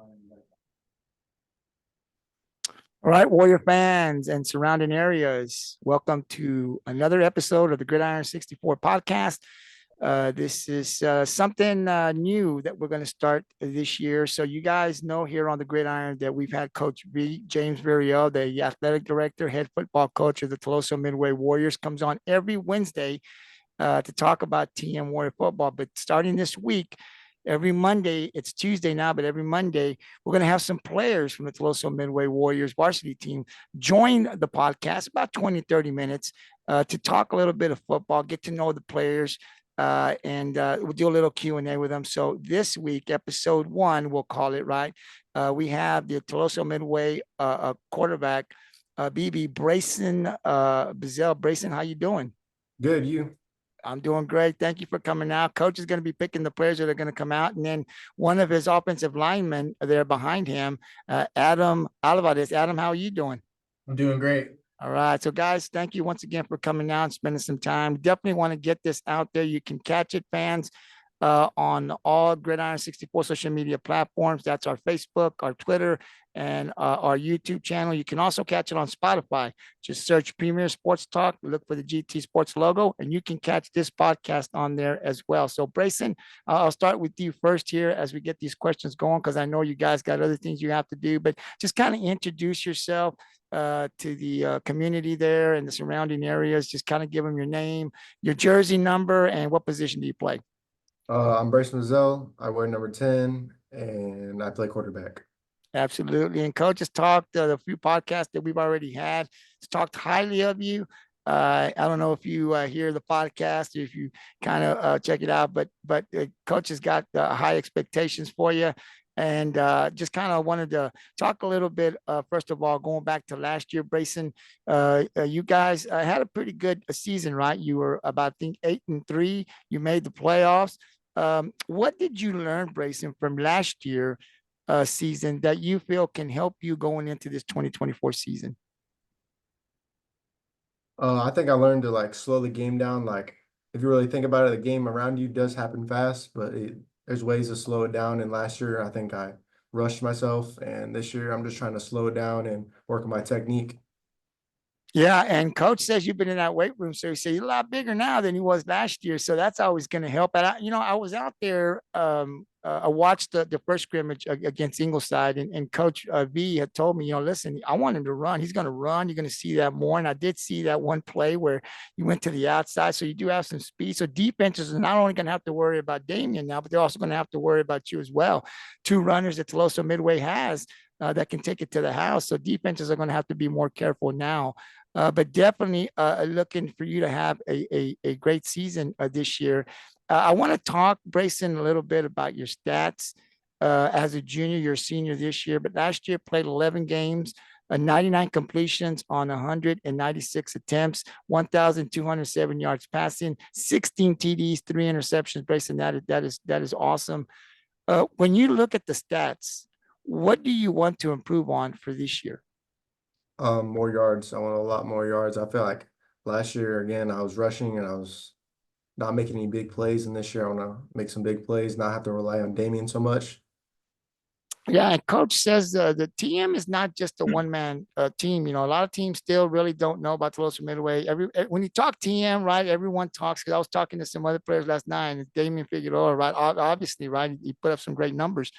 All right, Warrior fans and surrounding areas, welcome to another episode of the Gridiron 64 podcast. This is something new that we're going to start this year. So you guys know here on the Gridiron that we've had Coach James Beazell, the athletic director, head football coach of the Toloso Midway Warriors, comes on every Wednesday to talk about TM Warrior football. But starting this week, every Monday, it's Tuesday now, but every Monday, we're going to have some players from the Toloso Midway Warriors varsity team join the podcast about 20, 30 minutes to talk a little bit of football, get to know the players, and we'll do a little Q&A with them. So this week, episode 1, we'll call it, right? We have the Toloso Midway quarterback, BB Braycen Beazell. Braycen, how you doing? Good, you. I'm doing great. Thank you for coming out. Coach is going to be picking the players that are going to come out. And then one of his offensive linemen there behind him, Adam Alvarez. Adam, how are you doing? I'm doing great. All right. So, guys, thank you once again for coming out and spending some time. Definitely want to get this out there. You can catch it, fans, on all Gridiron 64 social media platforms. That's our Facebook, our Twitter, and our YouTube channel. You can also catch it on Spotify. Just search Premier Sports Talk, look for the GT Sports logo, and you can catch this podcast on there as well. So, Braycen, I'll start with you first here as we get these questions going, because I know you guys got other things you have to do, but just kind of introduce yourself to the community there and the surrounding areas. Just kind of give them your name, your jersey number, and what position do you play? I'm Braycen Beazell. I wear number 10, and I play quarterback. Absolutely. And coach has talked the few podcasts that we've already had. He's talked highly of you. I don't know if you hear the podcast, or if you kind of check it out, but coach has got high expectations for you. And just kind of wanted to talk a little bit, first of all, going back to last year, Braycen, you guys had a pretty good season, right? You were about, I think, 8-3. You made the playoffs. What did you learn, Braycen, from last year season that you feel can help you going into this 2024 season? I think I learned to slow the game down. If you really think about it, the game around you does happen fast, but there's ways to slow it down. And last year, I think I rushed myself, and this year I'm just trying to slow it down and work on my technique. Yeah, and coach says you've been in that weight room, so he said you're a lot bigger now than you was last year, so that's always going to help. And I was out there. I watched the first scrimmage against Ingleside, and Coach V had told me, listen, I want him to run. He's going to run. You're going to see that more. And I did see that one play where you went to the outside, so you do have some speed. So defenses are not only going to have to worry about Damian now, but they're also going to have to worry about you as well. Two runners that Toloso Midway has that can take it to the house. So defenses are going to have to be more careful now. But definitely looking for you to have a great season this year. I want to talk, Braycen, a little bit about your stats as a junior. You're a senior this year, but last year played 11 games, 99 completions on 196 attempts, 1,207 yards passing, 16 TDs, 3 interceptions. Braycen, that is awesome. When you look at the stats, what do you want to improve on for this year? More yards. I want a lot more yards. I feel like last year, again, I was rushing and I was not making any big plays. And this year, I want to make some big plays, not have to rely on Damian so much. Yeah, and coach says the TM is not just a one-man team. A lot of teams still really don't know about Tolosa Midway. When you talk TM, right, everyone talks, because I was talking to some other players last night, and Damian Figueroa, right, obviously, right, he put up some great numbers.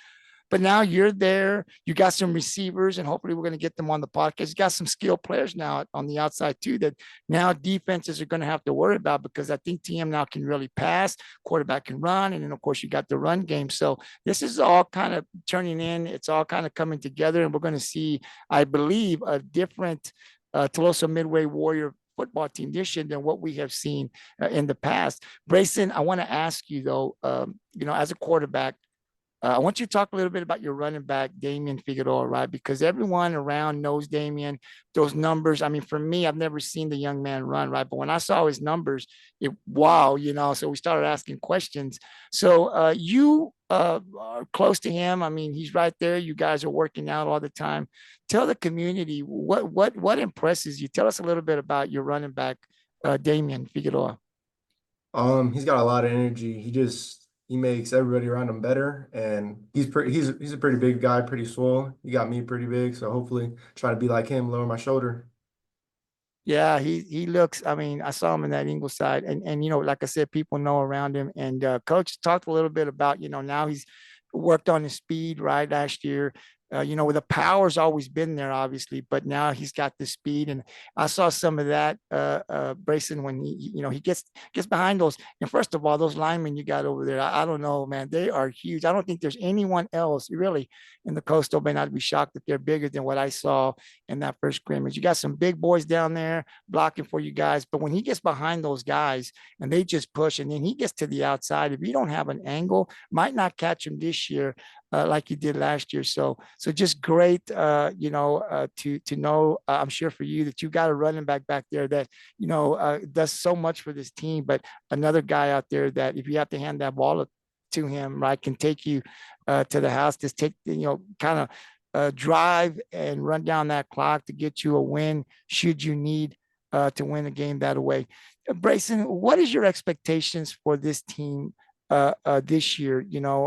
But now you're there. You got some receivers, and hopefully we're going to get them on the podcast. You got some skilled players now on the outside too that now defenses are going to have to worry about, because I think TM now can really pass, quarterback can run, and then of course you got the run game. So this is all kind of turning in. It's all kind of coming together, and we're going to see, I believe, a different Tolosa Midway Warrior football team this year than what we have seen in the past. Braycen, I want to ask you though, as a quarterback, I want you to talk a little bit about your running back, Damian Figueroa, right? Because everyone around knows Damian, those numbers. I mean, for me, I've never seen the young man run, right? But when I saw his numbers, wow, so we started asking questions. So you are close to him. I mean, he's right there. You guys are working out all the time. Tell the community what impresses you. Tell us a little bit about your running back, Damian Figueroa. He's got a lot of energy. He makes everybody around him better, and he's a pretty big guy, pretty swole. He got me pretty big, so hopefully try to be like him, lower my shoulder. Yeah, he looks. I mean, I saw him in that Ingleside, and like I said, people know around him. And coach talked a little bit about now he's worked on his speed right last year. The power's always been there, obviously, but now he's got the speed, and I saw some of that, Braycen, when he gets behind those. And first of all, those linemen you got over there, I don't know, man, they are huge. I don't think there's anyone else really in the Coastal. May not be shocked that they're bigger than what I saw in that first scrimmage. You got some big boys down there blocking for you guys, but when he gets behind those guys and they just push, and then he gets to the outside, if you don't have an angle, might not catch him this year like you did last year. So just great, to know. I'm sure for you that you got a running back there that does so much for this team, but another guy out there that if you have to hand that ball to him, right, can take you to the house. Just take, kind of drive and run down that clock to get you a win should you need to win a game that way. Braycen, what is your expectations for this team this year?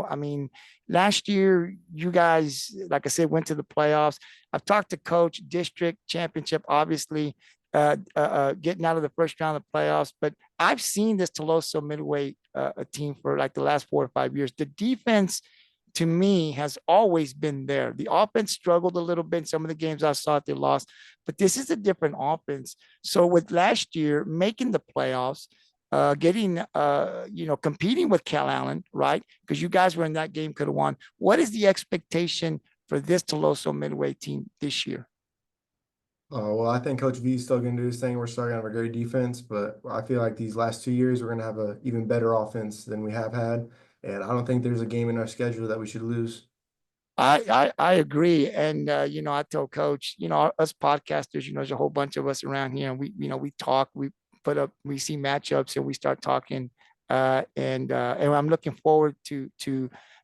I mean, last year you guys, like I said, went to the playoffs. I've talked to coach, district championship, obviously, getting out of the first round of the playoffs, but I've seen this Toloso midway a team for like the last 4 or 5 years. The defense to me has always been there. The offense struggled a little bit in some of the games I saw they lost, but this is a different offense. So with last year making the playoffs, getting competing with Cal Allen, right? Because you guys were in that game, could have won. What is the expectation for this Toloso midway team this year? Well, I think Coach V is still going to do his thing. We're still going to have a great defense, but I feel like these last 2 years we're going to have an even better offense than we have had. And I don't think there's a game in our schedule that we should lose. I agree, and I tell Coach, us podcasters, there's a whole bunch of us around here, and we talk, we see matchups, and we start talking, and I'm looking forward to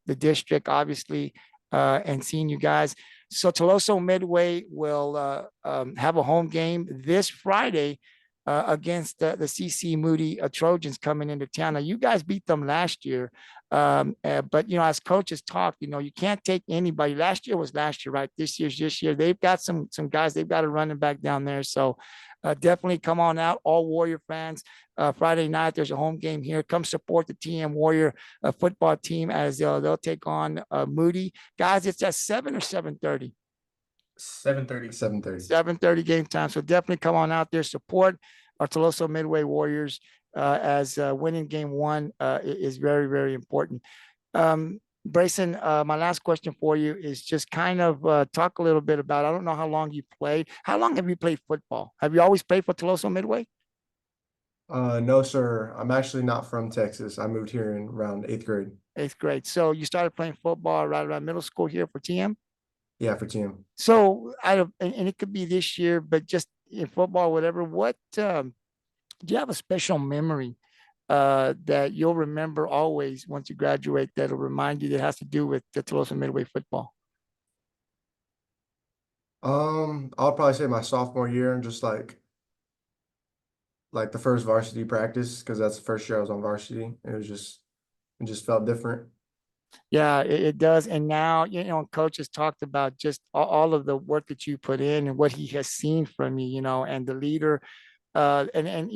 the district, obviously, and seeing you guys. So Toloso Midway will have a home game this Friday against the CC Moody Trojans coming into town. Now, you guys beat them last year, but as coaches talk, you can't take anybody. Last year was last year, right? This year's this year. They've got some guys. They've got a running back down there, so definitely come on out, all Warrior fans. Friday night, there's a home game here. Come support the TM Warrior football team as they'll take on Moody. Guys, it's at 7 or 7:30. 7:30. 7:30. 7:30 game time. So definitely come on out there, support our Toloso Midway Warriors as winning game one is very, very important. Braycen, my last question for you is just kind of talk a little bit about, I don't know how long you played. How long have you played football? Have you always played for Toloso Midway? No, sir. I'm actually not from Texas. I moved here in around eighth grade. Eighth grade. So you started playing football right around middle school here for TM? Yeah, for TM. So out of, and it could be this year, but just in football, whatever, what do you have a special memory that you'll remember always once you graduate that'll remind you that has to do with the Tolosa Midway football? I'll probably say my sophomore year, just like the first varsity practice, because that's the first year I was on varsity. It just felt different. Yeah, it does. And now, coach has talked about just all of the work that you put in and what he has seen from you, and the leader. And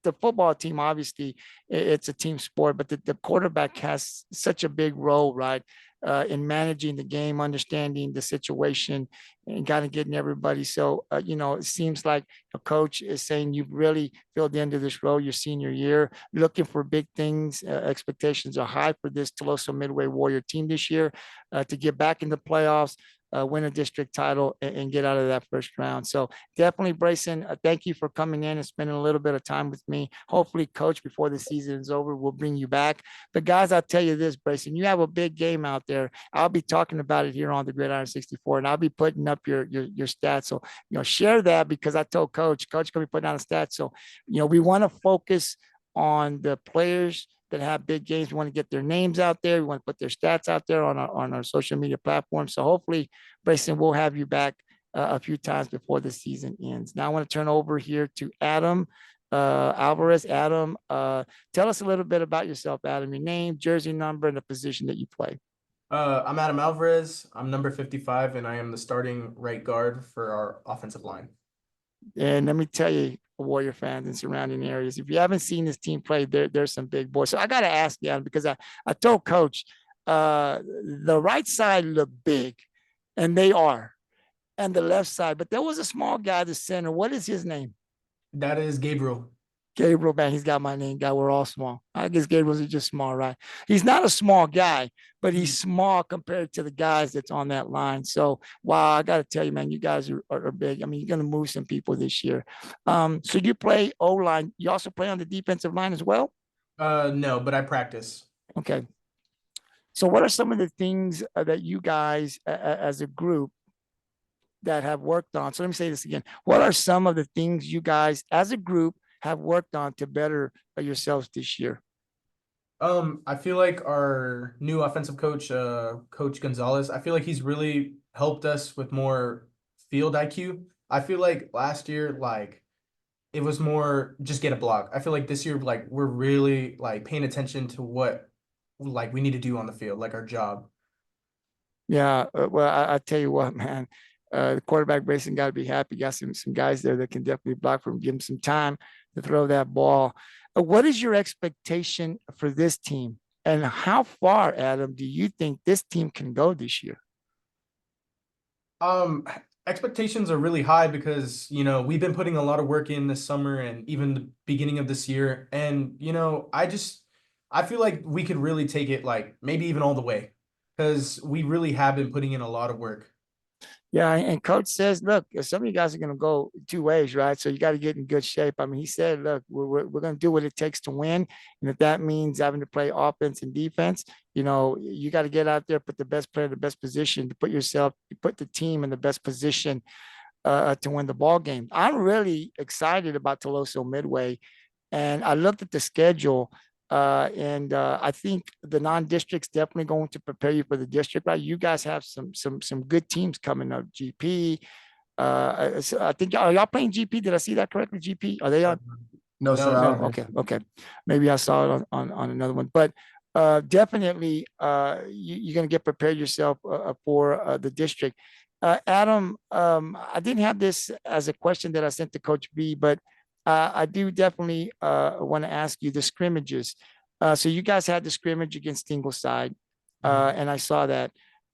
the football team, obviously, it's a team sport, but the quarterback has such a big role, right? In managing the game, understanding the situation, and kind of getting everybody. So, it seems like a coach is saying you've really filled into this role your senior year, looking for big things. Expectations are high for this Tolosa Midway Warrior team this year to get back in the playoffs, win a district title, and get out of that first round. So definitely, Braycen, thank you for coming in and spending a little bit of time with me. Hopefully, coach, before the season is over, we'll bring you back. But guys, I'll tell you this, Braycen, you have a big game out there. I'll be talking about it here on the Gridiron 64, and I'll be putting up your stats. So, share that, because I told coach going to be putting out a stat. So, we want to focus on the players that have big games. We want to get their names out there. We want to put their stats out there on our social media platforms. So hopefully, Braycen, we'll have you back a few times before the season ends. Now I want to turn over here to Adam Alvarez. Adam, tell us a little bit about yourself, Adam. Your name, jersey number, and the position that you play. I'm Adam Alvarez. I'm number 55, and I am the starting right guard for our offensive line. And let me tell you, Warrior fans in surrounding areas, if you haven't seen this team play, there's some big boys. So I got to ask you, Adam, because I told Coach, the right side looked big, and they are, and the left side, but there was a small guy, the center. What is his name? That is Gabriel. Gabriel, man, he's got my name. Guy, we're all small. I guess Gabriel's just small, right? He's not a small guy, but he's small compared to the guys that's on that line. So, wow, I got to tell you, man, you guys are big. I mean, you're going to move some people this year. So you play O line. You also play on the defensive line as well. No, but I practice. Okay. So, what are some of the things that you guys, as a group, that have worked on? So let me say this again. What are some of the things you guys, as a group, have worked on to better yourselves this year? I feel like our new offensive coach, Coach Gonzalez, I feel like he's really helped us with more field IQ. I feel like last year, like it was more just get a block. I feel like this year, like we're really like paying attention to what like we need to do on the field, like our job. Yeah, well, I tell you what, man, the quarterback Braycen got to be happy. Got some guys there that can definitely block for him, give him some time to throw that ball. What is your expectation for this team, and how far, Adam, do you think this team can go this year? Um, Expectations are really high because, we've been putting a lot of work in this summer and even the beginning of this year. And, I feel like we could really take it like maybe even all the way because we really have been putting in a lot of work. Yeah, and coach says, look, some of you guys are going to go two ways, right? So you got to get in good shape. I mean, he said, look, we're going to do what it takes to win. And if that means having to play offense and defense, you got to get out there, put the best player in the best position to put the team in the best position to win the ball game. I'm really excited about Toloso Midway. And I looked at the schedule, and I think the non-district's definitely going to prepare you for the district. Right, you guys have some good teams coming up. GP. So I think are y'all playing GP? Did I see that correctly? GP? Are they on? No, sir. I No. don't Okay. think Okay. Maybe I saw it on another one, but definitely you're going to get prepared yourself for the district. Adam, I didn't have this as a question that I sent to Coach B, but I do definitely want to ask you the scrimmages. So you guys had the scrimmage against Ingleside, and I saw that.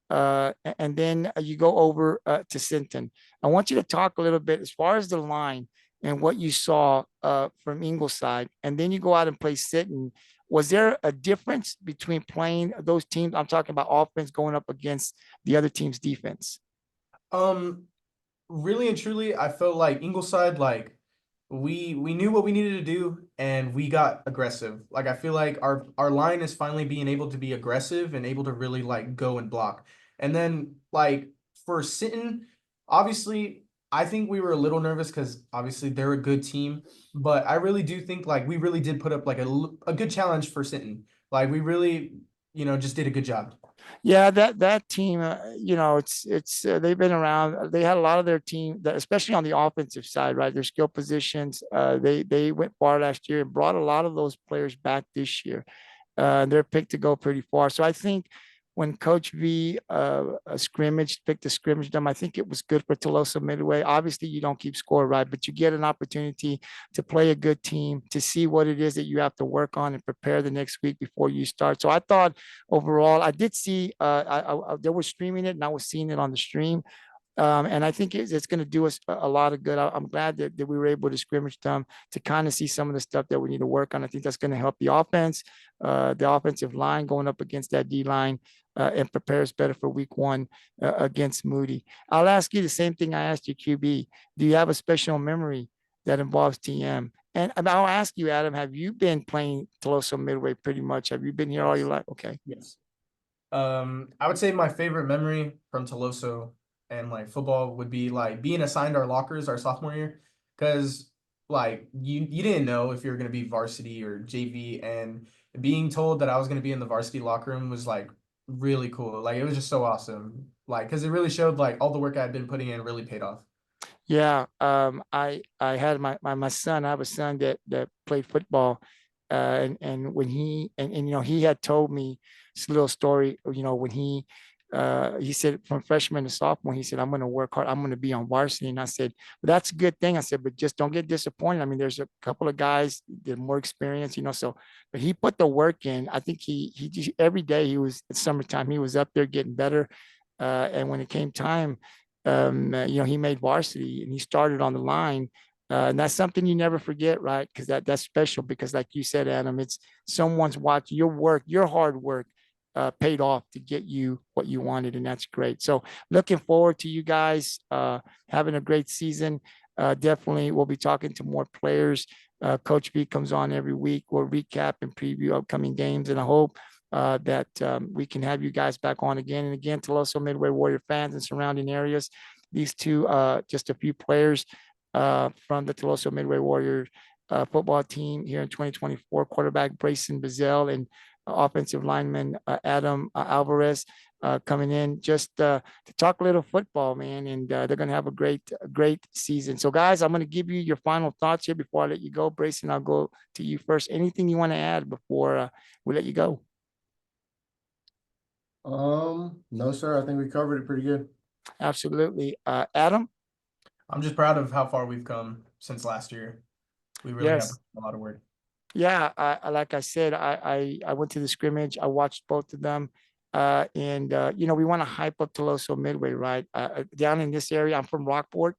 And then you go over to Sinton. I want you to talk a little bit as far as the line and what you saw from Ingleside, and then you go out and play Sinton. Was there a difference between playing those teams? I'm talking about offense going up against the other team's defense. Um, Really and truly, I felt like Ingleside, like we knew what we needed to do and we got aggressive. Like I feel like our line is finally being able to be aggressive and able to really like go and block. And then like for Sinton, obviously I think we were a little nervous because obviously they're a good team, but I really do think like we really did put up like a good challenge for Sinton. Like we really, just did a good job. Yeah, that team, it's they've been around. They had a lot of their team, especially on the offensive side, right? Their skill positions. They went far last year and brought a lot of those players back this year. They're picked to go pretty far. So I think when Coach V picked a scrimmage them, I think it was good for Tolosa Midway. Obviously, you don't keep score, right, but you get an opportunity to play a good team, to see what it is that you have to work on and prepare the next week before you start. So I thought overall, I did see they were streaming it and I was seeing it on the stream. And I think it's going to do us a lot of good. I'm glad that we were able to scrimmage them to kind of see some of the stuff that we need to work on. I think that's going to help the offense, the offensive line going up against that D line, and prepare us better for week one against Moody. I'll ask you the same thing I asked you, QB. Do you have a special memory that involves TM? And I'll ask you, Adam, have you been playing Toloso Midway pretty much? Have you been here all your life? Okay. Yes. I would say my favorite memory from Toloso and like football would be like being assigned our lockers our sophomore year because like you didn't know if you were going to be varsity or JV, and being told that I was going to be in the varsity locker room was like really cool. Like it was just so awesome. Like because it really showed like all the work I had been putting in really paid off. Yeah, I had my son. I have a son that played football, and when and you know he had told me this little story. You know when he said from freshman to sophomore, he said I'm going to work hard. I'm going to be on varsity, and I said well, that's a good thing. I said, but just don't get disappointed. I mean, there's a couple of guys that are more experienced, you know. So, but he put the work in. I think he just, every day he was in summertime. He was up there getting better, and when it came time you know, he made varsity and he started on the line. And that's something you never forget, right? Because that's special. Because, like you said, Adam, it's someone's watching your work, your hard work paid off to get you what you wanted, and that's great. So, looking forward to you guys having a great season. Definitely, we'll be talking to more players. Coach B comes on every week. We'll recap and preview upcoming games, and I hope that we can have you guys back on again and again. Tuloso Midway Warrior fans and surrounding areas. These two, just a few players from the Tuloso Midway Warrior football team here in 2024. Quarterback Braycen Beazell and offensive lineman Adam Alvarez coming in just to talk a little football, man. And they're going to have a great season. So, guys, I'm going to give you your final thoughts here before I let you go. Braycen, I'll go to you first. Anything you want to add before we let you go? No, sir. I think we covered it pretty good. Absolutely. Adam? I'm just proud of how far we've come since last year. We really have Yes. a lot of work. Yeah, like I said, I went to the scrimmage. I watched both of them. And you know, we want to hype up Tuloso Midway, right? Down in this area, I'm from Rockport.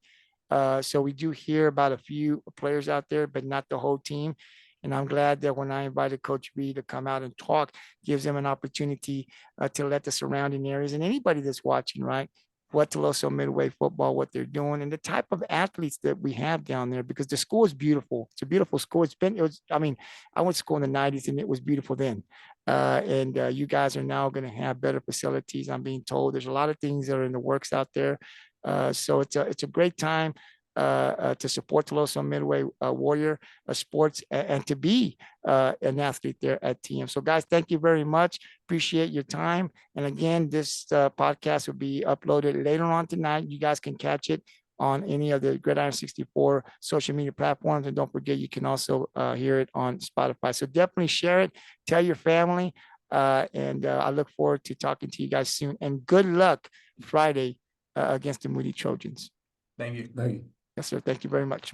So we do hear about a few players out there, but not the whole team. And I'm glad that when I invited Coach B to come out and talk, gives them an opportunity to let the surrounding areas and anybody that's watching, right, what Tuloso Midway football, what they're doing, and the type of athletes that we have down there. Because the school is beautiful. It's a beautiful school. It was. I mean, I went to school in the '90s, and it was beautiful then. And you guys are now going to have better facilities. I'm being told there's a lot of things that are in the works out there. So it's a great time to support Tuloso Midway Warrior Sports and to be an athlete there at TM. So, guys, thank you very much. Appreciate your time. And again, this podcast will be uploaded later on tonight. You guys can catch it on any of the Gridiron 64 social media platforms. And don't forget, you can also hear it on Spotify. So definitely share it. Tell your family. And I look forward to talking to you guys soon. And good luck Friday against the Moody Trojans. Thank you. Thank you. Yes, sir. Thank you very much.